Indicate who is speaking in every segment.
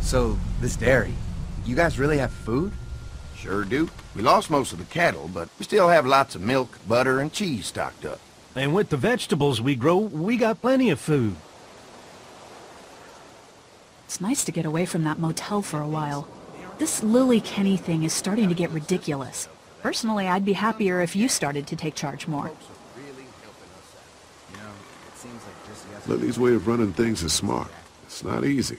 Speaker 1: So, this dairy, you guys really have food?
Speaker 2: Sure do. We lost most of the cattle, but we still have lots of milk, butter, and cheese stocked up.
Speaker 3: And with the vegetables we grow, we got plenty of food.
Speaker 4: It's nice to get away from that motel for a while. This Lily Kenny thing is starting to get ridiculous. Personally, I'd be happier if you started to take charge more.
Speaker 5: Lily's way of running things is smart. It's not easy,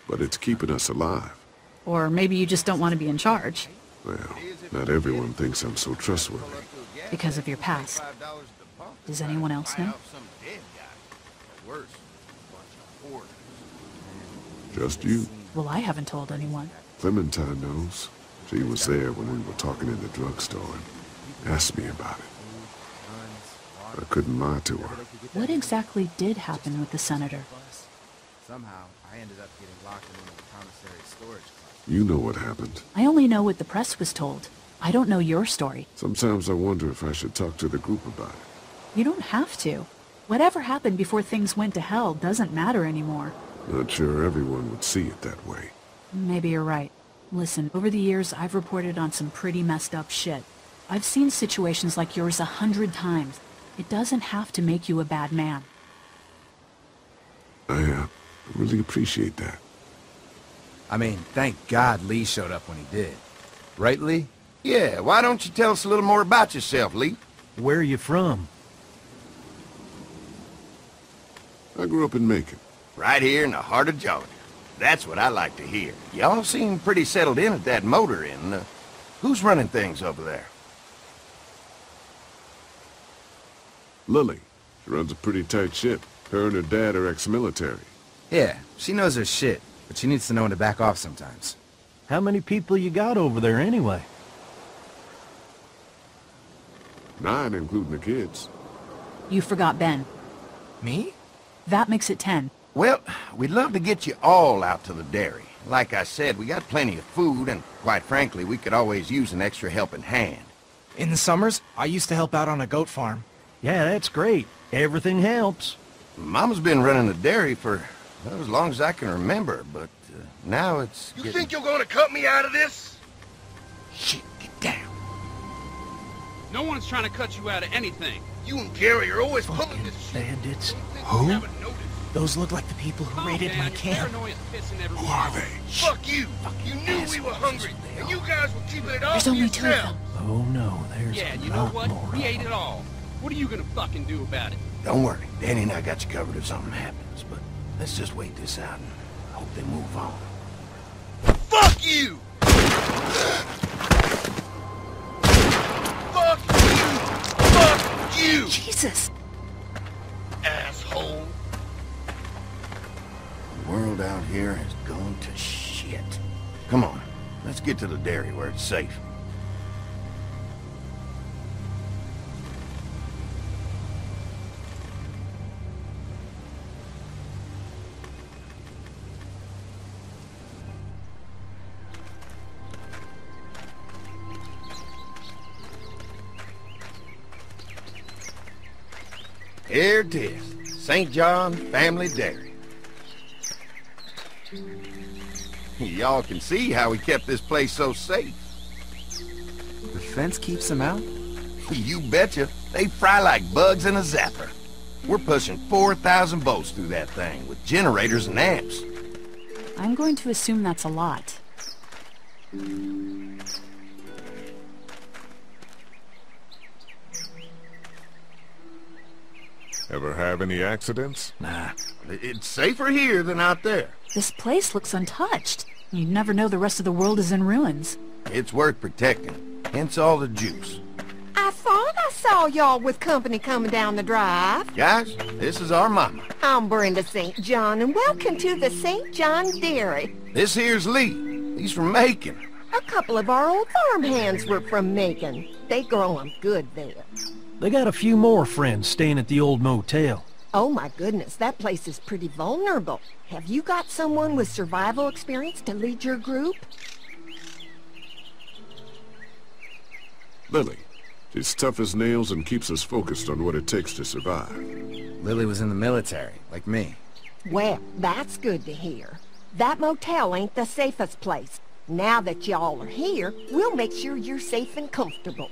Speaker 5: but it's keeping us alive.
Speaker 4: Or maybe you just don't want to be in charge.
Speaker 5: Well, not everyone thinks I'm so trustworthy.
Speaker 4: Because of your past. Does anyone else know?
Speaker 5: Just you.
Speaker 4: Well, I haven't told anyone.
Speaker 5: Clementine knows. She was there when we were talking in the drugstore and asked me about it. I couldn't lie to her.
Speaker 4: What exactly did happen with the senator?
Speaker 1: Somehow, I ended up getting locked in one of the commissary storage closets.
Speaker 5: You know what happened.
Speaker 4: I only know what the press was told. I don't know your story.
Speaker 5: Sometimes I wonder if I should talk to the group about it.
Speaker 4: You don't have to. Whatever happened before things went to hell doesn't matter anymore.
Speaker 5: Not sure everyone would see it that way.
Speaker 4: Maybe you're right. Listen, over the years, I've reported on some pretty messed up shit. I've seen situations like yours 100 times. It doesn't have to make you a bad man.
Speaker 5: I really appreciate that.
Speaker 1: I mean, thank God Lee showed up when he did. Right, Lee?
Speaker 2: Yeah, why don't you tell us a little more about yourself, Lee?
Speaker 3: Where are you from?
Speaker 5: I grew up in Macon.
Speaker 2: Right here in the heart of Georgia. That's what I like to hear. Y'all seem pretty settled in at that motor inn. Who's running things over there?
Speaker 5: Lily. She runs a pretty tight ship. Her and her dad are ex-military.
Speaker 1: Yeah, she knows her shit, but she needs to know when to back off sometimes.
Speaker 3: How many people you got over there anyway?
Speaker 5: 9, including the kids.
Speaker 4: You forgot Ben.
Speaker 1: Me?
Speaker 4: That makes it 10.
Speaker 2: Well, we'd love to get you all out to the dairy. Like I said, we got plenty of food, and quite frankly, we could always use an extra helping hand.
Speaker 6: In the summers, I used to help out on a goat farm.
Speaker 3: Yeah, that's great. Everything helps.
Speaker 2: Mama's been running the dairy for well, as long as I can remember, but now it's
Speaker 7: You think you're gonna cut me out of this?
Speaker 2: Shit, get down.
Speaker 8: No one's trying to cut you out of anything.
Speaker 7: You and Gary are always pulling
Speaker 6: Fucking
Speaker 7: this shit.
Speaker 6: bandits.
Speaker 7: Who?
Speaker 6: Who? Those look like the people who raided my camp.
Speaker 5: Who are they?
Speaker 7: Fuck you! You knew we were hungry, and you guys were keeping it all
Speaker 4: There's
Speaker 7: to
Speaker 4: only 2 of
Speaker 7: yourself.
Speaker 4: them.
Speaker 3: Oh no, there's
Speaker 8: Yeah,
Speaker 3: a
Speaker 8: you know
Speaker 3: lot
Speaker 8: what?
Speaker 3: more
Speaker 8: We
Speaker 3: of
Speaker 8: ate
Speaker 3: them.
Speaker 8: it all. What are you gonna fucking do about it?
Speaker 2: Don't worry, Danny and I got you covered if something happens, but let's just wait this out and hope they move on.
Speaker 7: Fuck you! Fuck you! Fuck you!
Speaker 4: Jesus!
Speaker 7: Asshole!
Speaker 2: The world out here has gone to shit. Come on, let's get to the dairy where it's safe. Here it is, St. John Family Dairy. Y'all can see how we kept this place so safe.
Speaker 1: The fence keeps them out?
Speaker 2: You betcha. They fry like bugs in a zapper. We're pushing 4,000 volts through that thing with generators and amps.
Speaker 4: I'm going to assume that's a lot.
Speaker 5: Ever have any accidents?
Speaker 1: Nah.
Speaker 2: It's safer here than out there.
Speaker 4: This place looks untouched. You never know the rest of the world is in ruins.
Speaker 2: It's worth protecting, hence all the juice.
Speaker 9: I thought I saw y'all with company coming down the drive.
Speaker 2: Guys, this is our mama.
Speaker 9: I'm Brenda St. John, and welcome to the St. John Dairy.
Speaker 2: This here's Lee. He's from Macon.
Speaker 9: A couple of our old farm hands were from Macon. They grow 'em good there.
Speaker 3: They got a few more friends staying at the old motel.
Speaker 9: Oh my goodness, that place is pretty vulnerable. Have you got someone with survival experience to lead your group?
Speaker 5: Lily. She's tough as nails and keeps us focused on what it takes to survive.
Speaker 1: Lily was in the military, like me.
Speaker 9: Well, that's good to hear. That motel ain't the safest place. Now that y'all are here, we'll make sure you're safe and comfortable.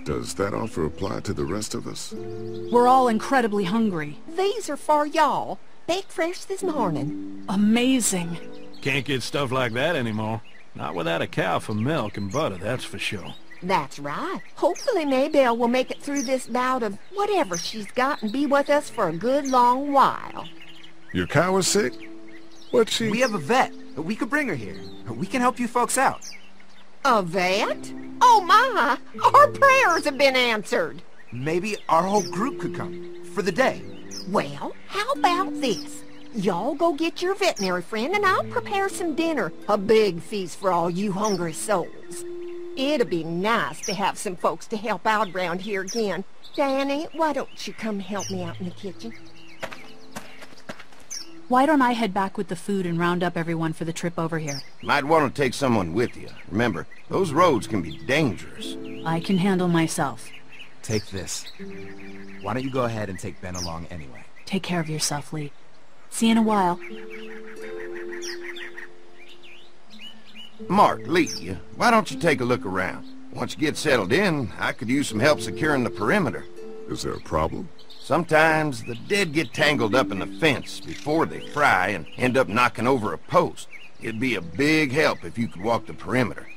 Speaker 5: Does that offer apply to the rest of us?
Speaker 4: We're all incredibly hungry.
Speaker 9: These are for y'all. Baked fresh this morning.
Speaker 4: Amazing.
Speaker 3: Can't get stuff like that anymore. Not without a cow for milk and butter, that's for sure.
Speaker 9: That's right. Hopefully Maybelle will make it through this bout of whatever she's got and be with us for a good long while.
Speaker 5: Your cow is sick? What's she...
Speaker 1: We have a vet. We could bring her here. We can help you folks out.
Speaker 9: A vet? Oh my! Our prayers have been answered.
Speaker 1: Maybe our whole group could come. For the day.
Speaker 9: Well, how about this? Y'all go get your veterinary friend and I'll prepare some dinner. A big feast for all you hungry souls. It'd be nice to have some folks to help out around here again. Danny, why don't you come help me out in the kitchen?
Speaker 4: Why don't I head back with the food and round up everyone for the trip over here?
Speaker 2: Might want to take someone with you. Remember, those roads can be dangerous.
Speaker 4: I can handle myself.
Speaker 1: Take this. Why don't you go ahead and take Ben along anyway?
Speaker 4: Take care of yourself, Lee. See you in a while.
Speaker 2: Mark, Lee, why don't you take a look around? Once you get settled in, I could use some help securing the perimeter.
Speaker 5: Is there a problem?
Speaker 2: Sometimes the dead get tangled up in the fence before they fry and end up knocking over a post. It'd be a big help if you could walk the perimeter.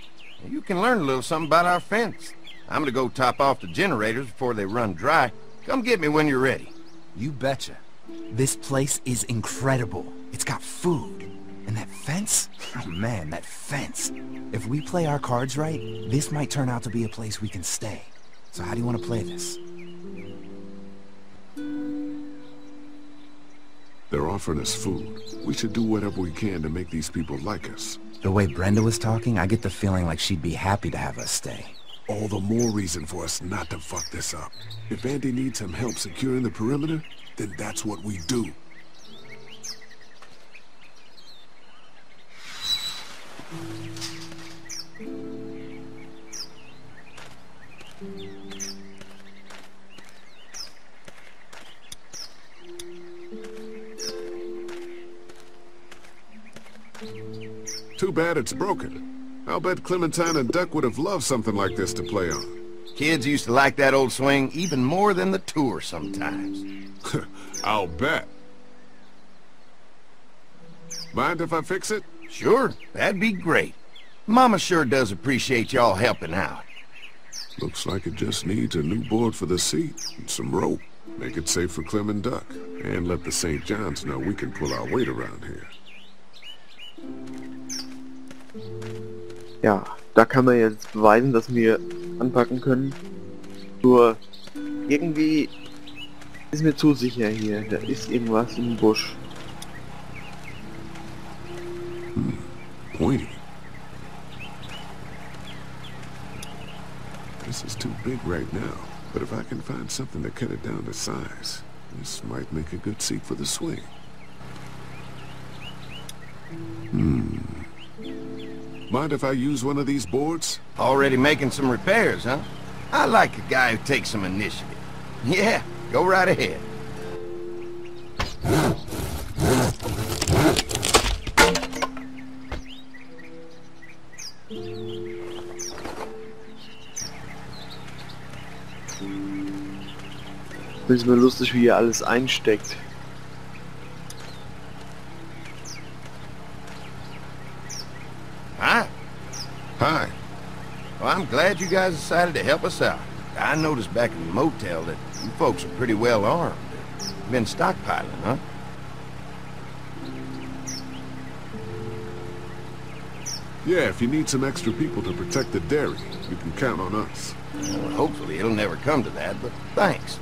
Speaker 2: You can learn a little something about our fence. I'm gonna go top off the generators before they run dry. Come get me when you're ready.
Speaker 1: You betcha. This place is incredible. It's got food. And that fence? Oh man, that fence. If we play our cards right, this might turn out to be a place we can stay. So how do you want to play this?
Speaker 5: They're offering us food. We should do whatever we can to make these people like us.
Speaker 1: The way Brenda was talking, I get the feeling like she'd be happy to have us stay.
Speaker 5: All the more reason for us not to fuck this up. If Andy needs some help securing the perimeter, then that's what we do. Too bad it's broken. I'll bet Clementine and Duck would have loved something like this to play on.
Speaker 2: Kids used to like that old swing even more than the tour sometimes.
Speaker 5: I'll bet. Mind if I fix it?
Speaker 2: Sure, that'd be great. Mama sure does appreciate y'all helping out.
Speaker 5: Looks like it just needs a new board for the seat and some rope. Make it safe for Clem and Duck. And let the St. John's know we can pull our weight around here.
Speaker 10: Ja, da kann man jetzt beweisen, dass wir anpacken können. Nur irgendwie ist mir zu sicher hier. Da ist irgendwas im Busch.
Speaker 5: Pointy. This is too big right now, but if I can find something to cut it down to size, this might make a good seat for the swing. Mind if I use one of these boards?
Speaker 2: Already making some repairs, huh? I like a guy who takes some initiative. Yeah, go right ahead.
Speaker 10: Ist mir lustig, wie hier alles einsteckt.
Speaker 2: Hi.
Speaker 5: Hi.
Speaker 2: Well, I'm glad you guys decided to help us out. I noticed back in the motel that you folks are pretty well armed. Been stockpiling, huh?
Speaker 5: Yeah, if you need some extra people to protect the dairy, you can count on us.
Speaker 2: Well, hopefully it'll never come to that, but thanks.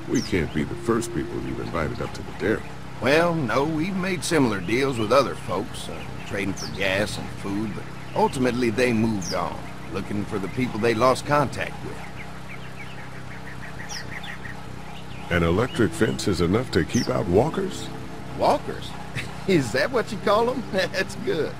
Speaker 5: We can't be the first people you've invited up to the dairy.
Speaker 2: Well, no, we've made similar deals with other folks, trading for gas and food, but ultimately they moved on, looking for the people they lost contact with.
Speaker 5: An electric fence is enough to keep out walkers?
Speaker 2: Walkers? Is that what you call them? That's good.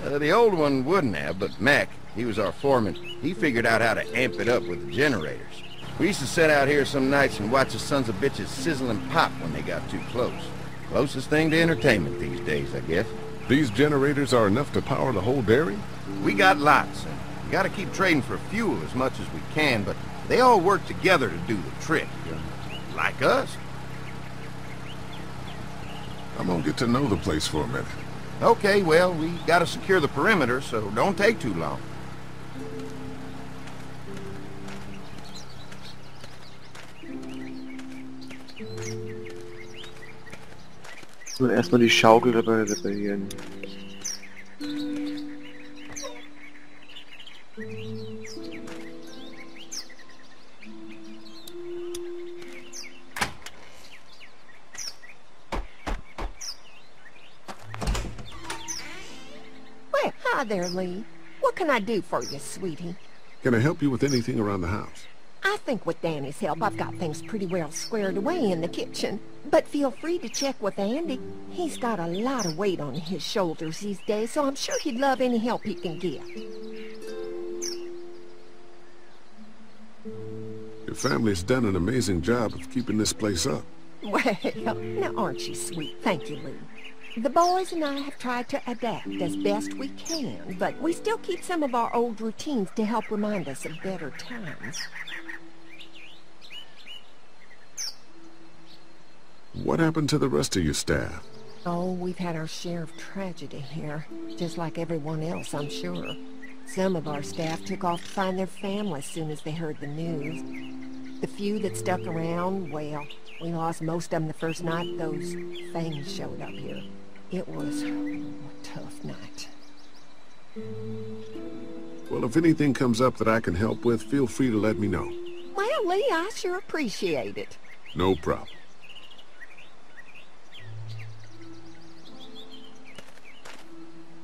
Speaker 2: The old one wouldn't have, but Mac, he was our foreman, he figured out how to amp it up with the generators. We used to sit out here some nights and watch the sons of bitches sizzle and pop when they got too close. Closest thing to entertainment these days, I guess.
Speaker 5: These generators are enough to power the whole dairy?
Speaker 2: We got lots, and we gotta keep trading for fuel as much as we can, but they all work together to do the trick. Like us.
Speaker 5: I'm gonna get to know the place for a minute.
Speaker 2: Okay, well, we gotta secure the perimeter, so don't take too long.
Speaker 10: Nur erstmal die Schaukel dabei reparieren.
Speaker 9: Well, hi there, Lee. What can I do for you, sweetie?
Speaker 5: Can I help you with anything around the house?
Speaker 9: I think with Danny's help, I've got things pretty well squared away in the kitchen. But feel free to check with Andy. He's got a lot of weight on his shoulders these days, so I'm sure he'd love any help he can get.
Speaker 5: Your family's done an amazing job of keeping this place up.
Speaker 9: Well, now aren't you sweet? Thank you, Lee. The boys and I have tried to adapt as best we can, but we still keep some of our old routines to help remind us of better times.
Speaker 5: What happened to the rest of your staff?
Speaker 9: Oh, we've had our share of tragedy here, just like everyone else, I'm sure. Some of our staff took off to find their families as soon as they heard the news. The few that stuck around, well, we lost most of them the first night those things showed up here. It was a tough night.
Speaker 5: Well, if anything comes up that I can help with, feel free to let me know.
Speaker 9: Well, Lee, I sure appreciate it.
Speaker 5: No problem.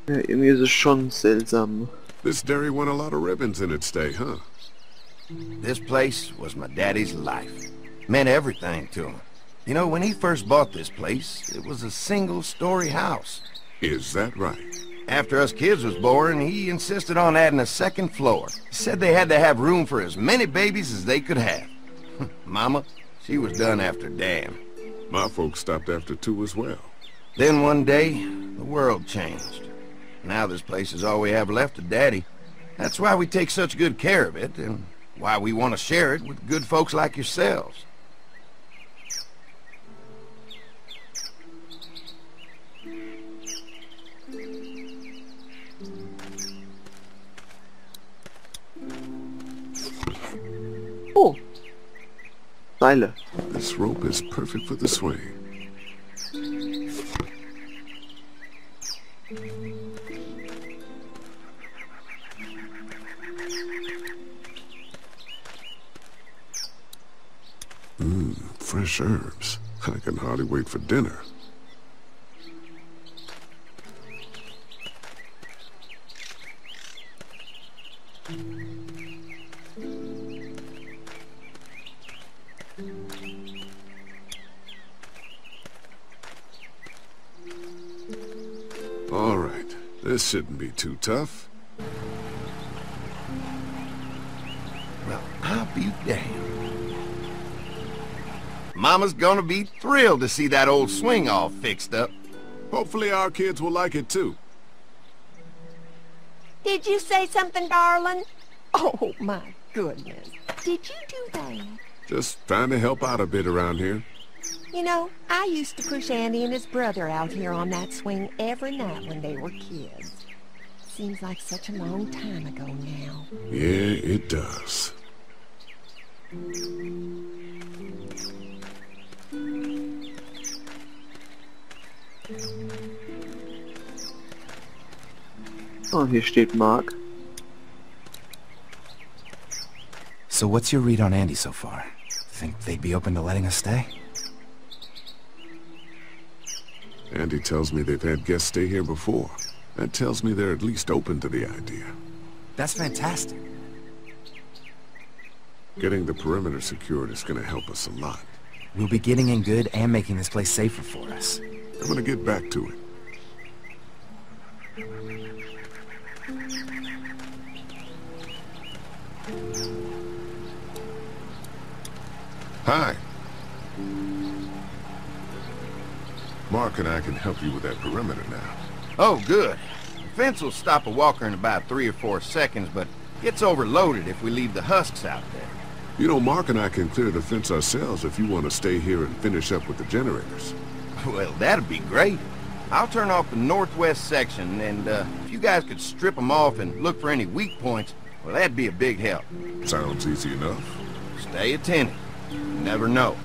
Speaker 10: Ja, irgendwie ist es schon seltsam.
Speaker 5: This dairy won a lot of ribbons in its day, huh?
Speaker 2: This place was my daddy's life. Meant everything to him. You know, when he first bought this place, it was a single-story house.
Speaker 5: Is that right?
Speaker 2: After us kids was born, he insisted on adding a second floor. Said they had to have room for as many babies as they could have. Mama, she was done after Dan.
Speaker 5: My folks stopped after 2 as well.
Speaker 2: Then one day, the world changed. Now this place is all we have left of Daddy. That's why we take such good care of it, and why we want to share it with good folks like yourselves.
Speaker 10: Oh! Seile.
Speaker 5: This rope is perfect for the swing. Fresh herbs. I can hardly wait for dinner. All right, this shouldn't be too tough.
Speaker 2: Well, I'll be damned. Mama's gonna be thrilled to see that old swing all fixed up.
Speaker 5: Hopefully our kids will like it too.
Speaker 9: Did you say something, darling? Oh, my goodness. Did you do that?
Speaker 5: Just trying to help out a bit around here.
Speaker 9: You know, I used to push Andy and his brother out here on that swing every night when they were kids. Seems like such a long time ago now.
Speaker 5: Yeah, it does.
Speaker 10: Oh, hier steht Mark.
Speaker 1: So what's your read on Andy so far? Think they'd be open to letting us stay?
Speaker 5: Andy tells me they've had guests stay here before. That tells me they're at least open to the idea.
Speaker 1: That's fantastic.
Speaker 5: Getting the perimeter secured is going to help us a lot.
Speaker 1: We'll be getting in good and making this place safer for us.
Speaker 5: I'm going to get back to it. Hi. Mark and I can help you with that perimeter now.
Speaker 2: Oh, good. The fence will stop a walker in about 3 or 4 seconds, but gets overloaded if we leave the husks out there.
Speaker 5: You know, Mark and I can clear the fence ourselves if you want to stay here and finish up with the generators.
Speaker 2: Well, that'd be great. I'll turn off the northwest section, and if you guys could strip them off and look for any weak points, well, that'd be a big help.
Speaker 5: Sounds easy enough.
Speaker 2: Stay attentive. You never know.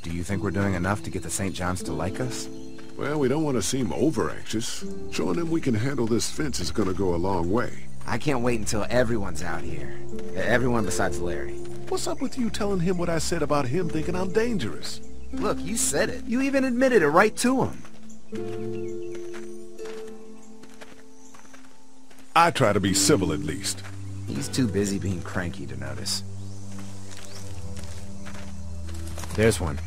Speaker 1: Do you think we're doing enough to get the St. John's to like us?
Speaker 5: Well, we don't want to seem over-anxious. Showing them we can handle this fence is going to go a long way.
Speaker 1: I can't wait until everyone's out here. Everyone besides Larry.
Speaker 5: What's up with you telling him what I said about him thinking I'm dangerous?
Speaker 1: Look, you said it. You even admitted it right to him.
Speaker 5: I try to be civil at least.
Speaker 1: He's too busy being cranky to notice.
Speaker 6: There's one.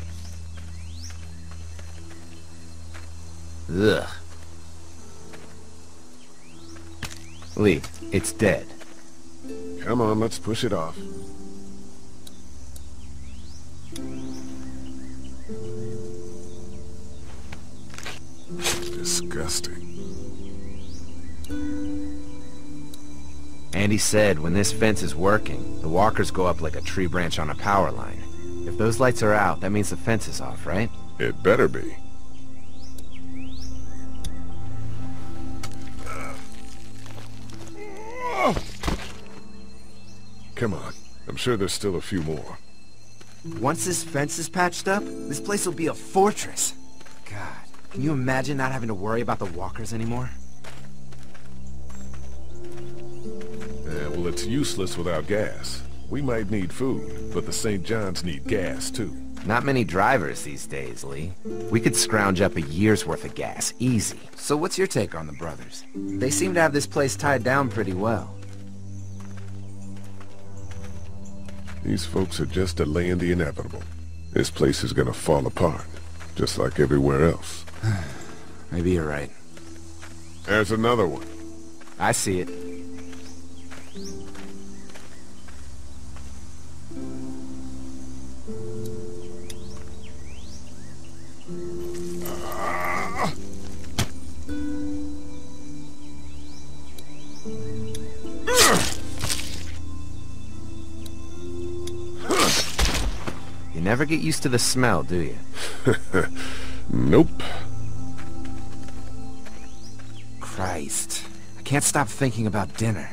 Speaker 1: Ugh.
Speaker 6: Lee, it's dead.
Speaker 5: Come on, let's push it off. Disgusting.
Speaker 6: Andy said when this fence is working, the walkers go up like a tree branch on a power line. If those lights are out, that means the fence is off, right?
Speaker 5: It better be. Come on. I'm sure there's still a few more.
Speaker 1: Once this fence is patched up, this place will be a fortress. God, can you imagine not having to worry about the walkers anymore?
Speaker 5: Yeah, well, it's useless without gas. We might need food, but the St. John's need gas, too.
Speaker 6: Not many drivers these days, Lee. We could scrounge up a year's worth of gas, easy.
Speaker 1: So what's your take on the brothers? They seem to have this place tied down pretty well.
Speaker 5: These folks are just delaying the inevitable. This place is gonna fall apart, just like everywhere else.
Speaker 1: Maybe you're right.
Speaker 5: There's another one.
Speaker 6: I see it. You never get used to the smell, do you?
Speaker 5: Nope.
Speaker 1: Christ. I can't stop thinking about dinner.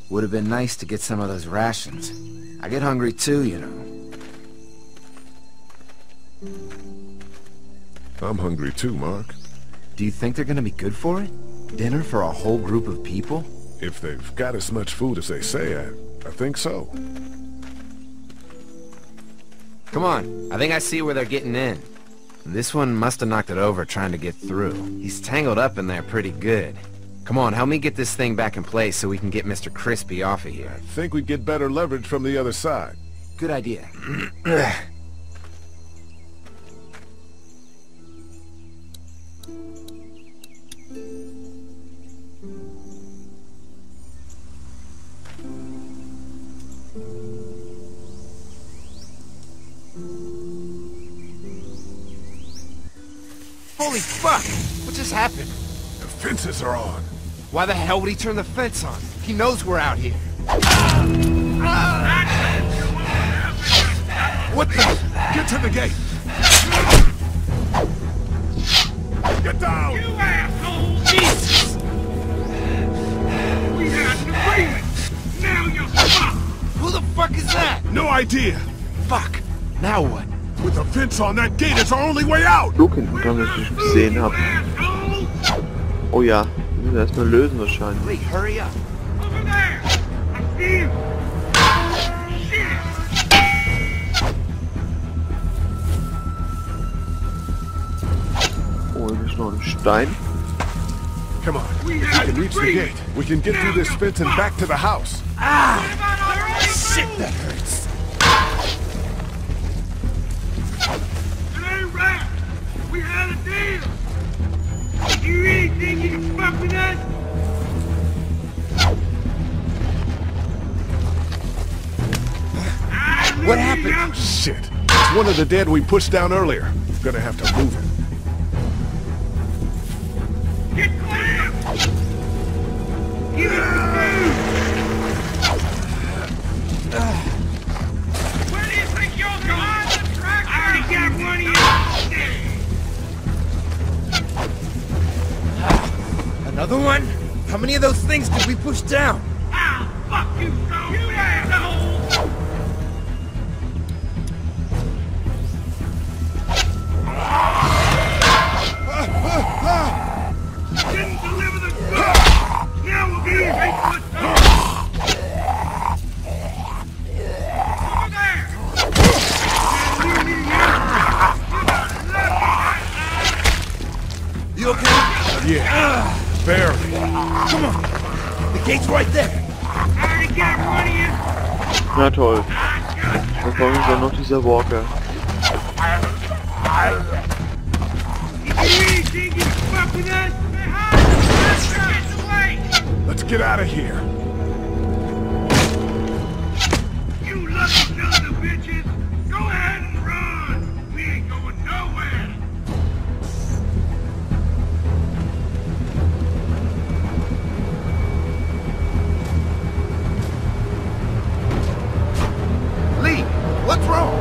Speaker 1: Would have been nice to get some of those rations. I get hungry too, you know.
Speaker 5: I'm hungry too, Mark.
Speaker 1: Do you think they're gonna be good for it? Dinner for a whole group of people?
Speaker 5: If they've got as much food as they say, I think so.
Speaker 6: Come on, I think I see where they're getting in. This one must have knocked it over trying to get through. He's tangled up in there pretty good. Come on, help me get this thing back in place so we can get Mr. Crispy off of here.
Speaker 5: I think we'd get better leverage from the other side.
Speaker 1: Good idea.
Speaker 6: Holy fuck! What just happened?
Speaker 5: The fences are on.
Speaker 6: Why the hell would he turn the fence on? He knows we're out here.
Speaker 5: What the? Get to the gate! Get down!
Speaker 7: You asshole! Jesus! We had an agreement! Now you're fucked!
Speaker 6: Who the fuck is that?
Speaker 5: No idea!
Speaker 6: Fuck! Now what?
Speaker 5: With the fence on that gate, it's our only way out!
Speaker 10: Flug hinten dran, was ich gesehen habe. Oh ja, wir müssen erstmal lösen wahrscheinlich.
Speaker 6: Lee, hurry up!
Speaker 7: Over there! I see you! Shit!
Speaker 10: Oh, hier ist noch ein Stein.
Speaker 5: Come on, if we can reach the gate, we can get through this fence and back to the house.
Speaker 6: Ah! Shit, that hurts.
Speaker 7: with us?
Speaker 1: What happened?
Speaker 5: Shit. It's one of the dead we pushed down earlier. Gonna have to move it.
Speaker 7: Get clear! Give it some food! Where do you think you're going? I already got one of you.
Speaker 1: Another one? How many of those things did we push down?
Speaker 7: I'll fuck you so you asshole! Didn't deliver the goods! Now we'll be faithful to over there!
Speaker 1: You okay?
Speaker 5: Yeah. Barely.
Speaker 1: Come on. The gate's right there.
Speaker 7: I already got one of you!
Speaker 10: Na toll. Da kommt dann noch dieser Walker.
Speaker 7: You really think you can fuck with us? Get away!
Speaker 5: Let's get out of here.
Speaker 7: You lucky sons of bitches! Go ahead and run! We ain't going nowhere!
Speaker 2: Lee, what's wrong?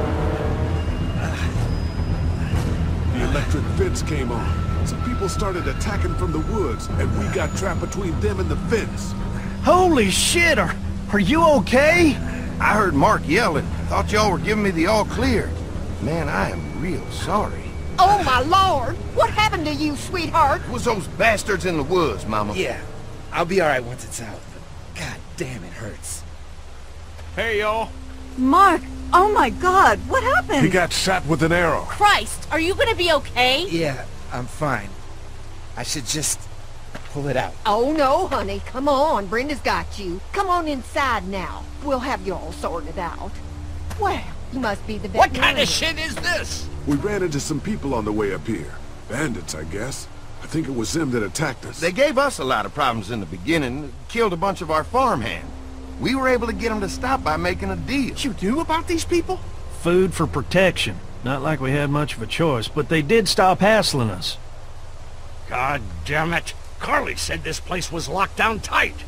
Speaker 5: The electric fence came on. Some people started attacking from the woods, and we got trapped between them and the fence.
Speaker 1: Holy shit, are you okay?
Speaker 2: I heard Mark yelling. Thought y'all were giving me the all clear. Man, I am real sorry.
Speaker 9: Oh, my Lord! What happened to you, sweetheart?
Speaker 2: It was those bastards in the woods, Mama.
Speaker 1: Yeah, I'll be alright once it's out, but god damn, it hurts.
Speaker 3: Hey, y'all.
Speaker 11: Mark! Oh my god, what happened?
Speaker 5: He got shot with an arrow.
Speaker 11: Christ, are you gonna be okay?
Speaker 1: Yeah, I'm fine. I should just pull it out.
Speaker 9: Oh, no, honey. Come on. Brenda's got you. Come on inside now. We'll have you all sorted out. Well, you must be the
Speaker 7: What kind
Speaker 9: veterinarian.
Speaker 7: of shit is this?
Speaker 5: We ran into some people on the way up here. Bandits, I guess. I think it was them that attacked us.
Speaker 2: They gave us a lot of problems in the beginning. Killed a bunch of our farmhands. We were able to get them to stop by making a deal.
Speaker 7: You knew about these people?
Speaker 3: Food for protection. Not like we had much of a choice, but they did stop hassling us.
Speaker 7: God damn it. Carly said this place was locked down tight.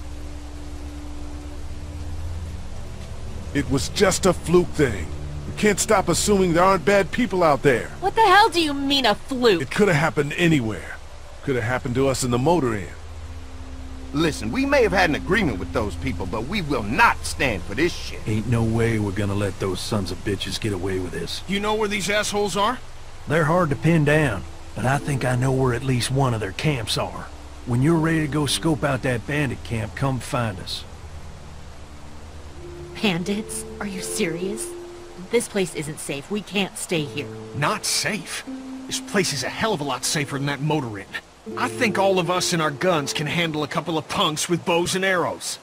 Speaker 5: It was just a fluke thing. We can't stop assuming there aren't bad people out there.
Speaker 11: What the hell do you mean a fluke?
Speaker 5: It could have happened anywhere. Could have happened to us in the motor inn.
Speaker 2: Listen, we may have had an agreement with those people, but we will not stand for this shit.
Speaker 3: Ain't no way we're gonna let those sons of bitches get away with this.
Speaker 7: You know where these assholes are?
Speaker 3: They're hard to pin down, but I think I know where at least one of their camps are. When you're ready to go scope out that bandit camp, come find us.
Speaker 11: Bandits? Are you serious? This place isn't safe. We can't stay here.
Speaker 7: Not safe. This place is a hell of a lot safer than that motor inn. I think all of us and our guns can handle a couple of punks with bows and arrows.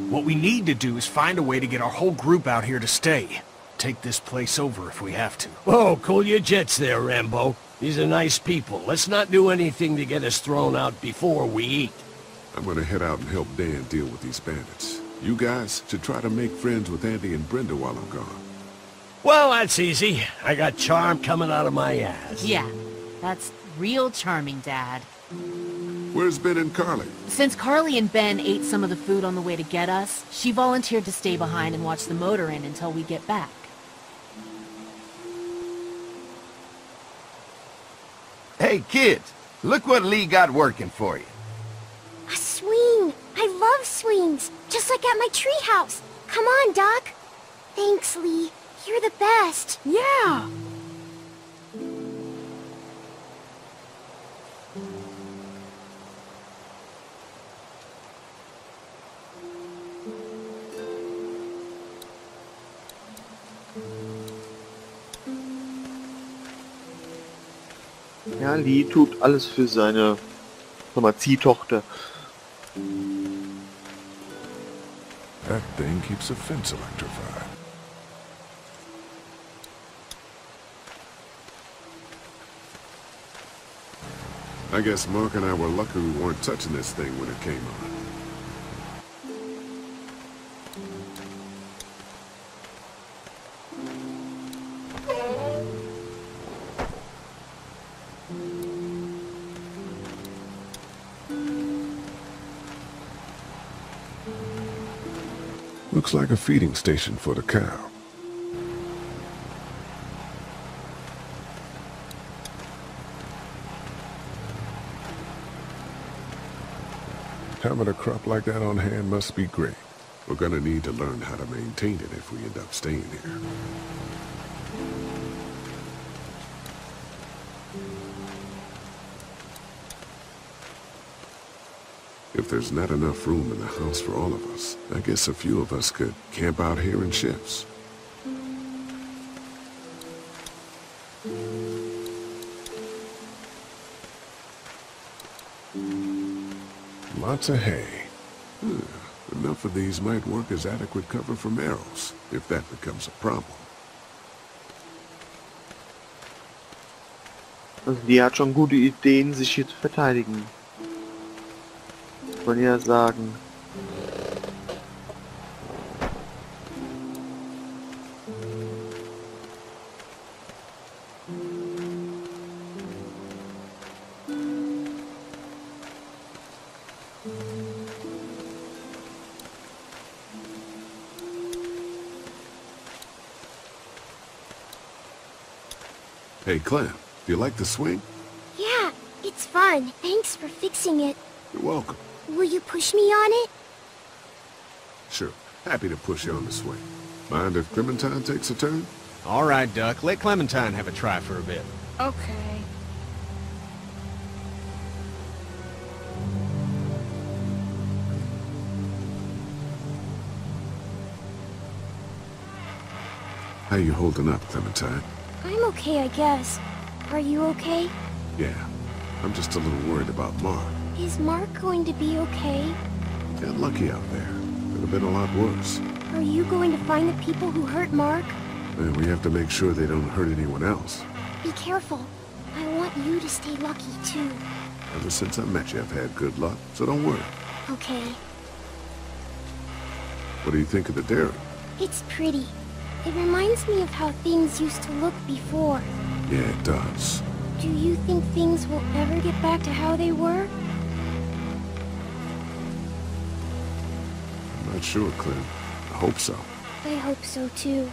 Speaker 7: What we need to do is find a way to get our whole group out here to stay. Take this place over if we have to.
Speaker 12: Whoa, cool your jets there, Rambo. These are nice people. Let's not do anything to get us thrown out before we eat.
Speaker 5: I'm gonna head out and help Dan deal with these bandits. You guys should try to make friends with Andy and Brenda while I'm gone.
Speaker 12: Well, that's easy. I got charm coming out of my ass.
Speaker 11: Yeah, that's real charming, Dad.
Speaker 5: Where's Ben and Carly?
Speaker 11: Since Carly and Ben ate some of the food on the way to get us, she volunteered to stay behind and watch the motor inn until we get back.
Speaker 2: Hey, kids, look what Lee got working for you.
Speaker 13: A swing! I love swings! Just like at my treehouse! Come on, Doc! Thanks, Lee. You're the best!
Speaker 11: Yeah!
Speaker 10: Ja, Lee tut alles für seine Ziehtochter.
Speaker 5: That thing keeps the fence electrified. I guess Mark and I were lucky we weren't touching this thing when it came on. Looks like a feeding station for the cow. Having a crop like that on hand must be great. We're gonna need to learn how to maintain it if we end up staying here. If there's not enough room in the house for all of us, I guess a few of us could camp out here in shifts. Lots of hay. Enough of these might work as adequate cover from arrows, if that becomes a problem.
Speaker 10: Also die hat schon gute Ideen, sich hier zu verteidigen. Muss man ja sagen.
Speaker 5: Hey, Clem, do you like the swing?
Speaker 13: Yeah, it's fun. Thanks for fixing it.
Speaker 5: You're welcome.
Speaker 13: Will you push me on it?
Speaker 5: Sure. Happy to push you on the swing. Mind if Clementine takes a turn?
Speaker 7: All right, Duck. Let Clementine have a try for a bit.
Speaker 4: Okay.
Speaker 5: How you holding up, Clementine?
Speaker 13: I'm okay, I guess. Are you okay?
Speaker 5: Yeah. I'm just a little worried about Mark.
Speaker 13: Is Mark going to be okay?
Speaker 5: Got lucky out there. Could have been a lot worse.
Speaker 13: Are you going to find the people who hurt Mark?
Speaker 5: And we have to make sure they don't hurt anyone else.
Speaker 13: Be careful. I want you to stay lucky, too.
Speaker 5: Ever since I met you, I've had good luck, so don't worry.
Speaker 13: Okay.
Speaker 5: What do you think of the dairy?
Speaker 13: It's pretty. It reminds me of how things used to look before.
Speaker 5: Yeah, it does.
Speaker 13: Do you think things will ever get back to how they were?
Speaker 5: I'm not sure, Clem. I hope so.
Speaker 13: I hope so, too.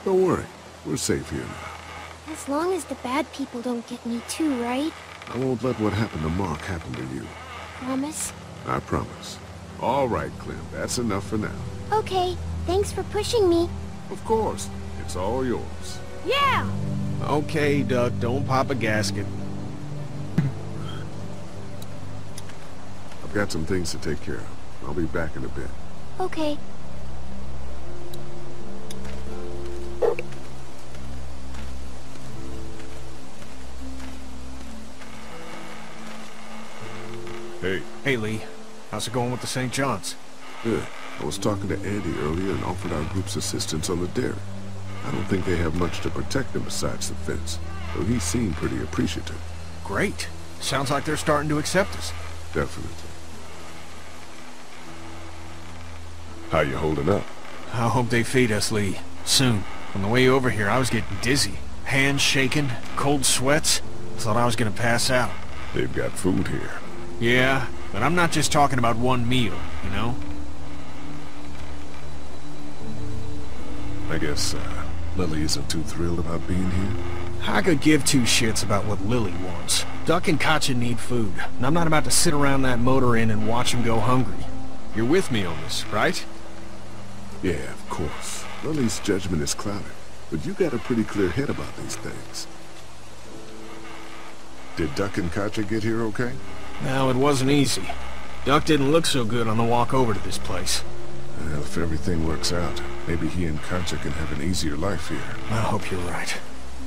Speaker 5: Don't worry. We're safe here now.
Speaker 13: As long as the bad people don't get me too, right?
Speaker 5: I won't let what happened to Mark happen to you.
Speaker 13: Promise?
Speaker 5: I promise. All right, Clem. That's enough for now.
Speaker 13: Okay. Thanks for pushing me.
Speaker 5: Of course. It's all yours.
Speaker 13: Yeah!
Speaker 7: Okay, Duck. Don't pop a gasket.
Speaker 5: I've got some things to take care of. I'll be back in a bit.
Speaker 13: Okay.
Speaker 5: Hey.
Speaker 7: Hey, Lee. How's it going with the St. John's?
Speaker 5: Good. I was talking to Andy earlier and offered our group's assistance on the dairy. I don't think they have much to protect them besides the fence, though he seemed pretty appreciative.
Speaker 7: Great. Sounds like they're starting to accept us.
Speaker 5: Definitely. How you holding up?
Speaker 7: I hope they feed us, Lee. Soon. On the way over here, I was getting dizzy. Hands shaking, cold sweats. Thought I was gonna pass out.
Speaker 5: They've got food here.
Speaker 7: Yeah, but I'm not just talking about one meal, you know?
Speaker 5: I guess, Lily isn't too thrilled about being here.
Speaker 7: I could give two shits about what Lily wants. Duck and Katjaa need food, and I'm not about to sit around that motor inn and watch them go hungry. You're with me on this, right?
Speaker 5: Yeah, of course. Lily's judgment is clouded, but you got a pretty clear head about these things. Did Duck and Katjaa get here okay?
Speaker 7: No, it wasn't easy. Duck didn't look so good on the walk over to this place.
Speaker 5: Well, if everything works out, maybe he and Katjaa can have an easier life here.
Speaker 7: I hope you're right.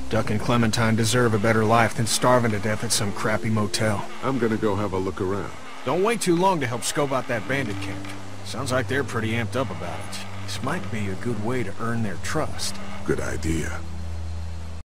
Speaker 7: Duck and Clementine deserve a better life than starving to death at some crappy motel.
Speaker 5: I'm gonna go have a look around.
Speaker 7: Don't wait too long to help scope out that bandit camp. Sounds like they're pretty amped up about it. This might be a good way to earn their trust.
Speaker 5: Good idea.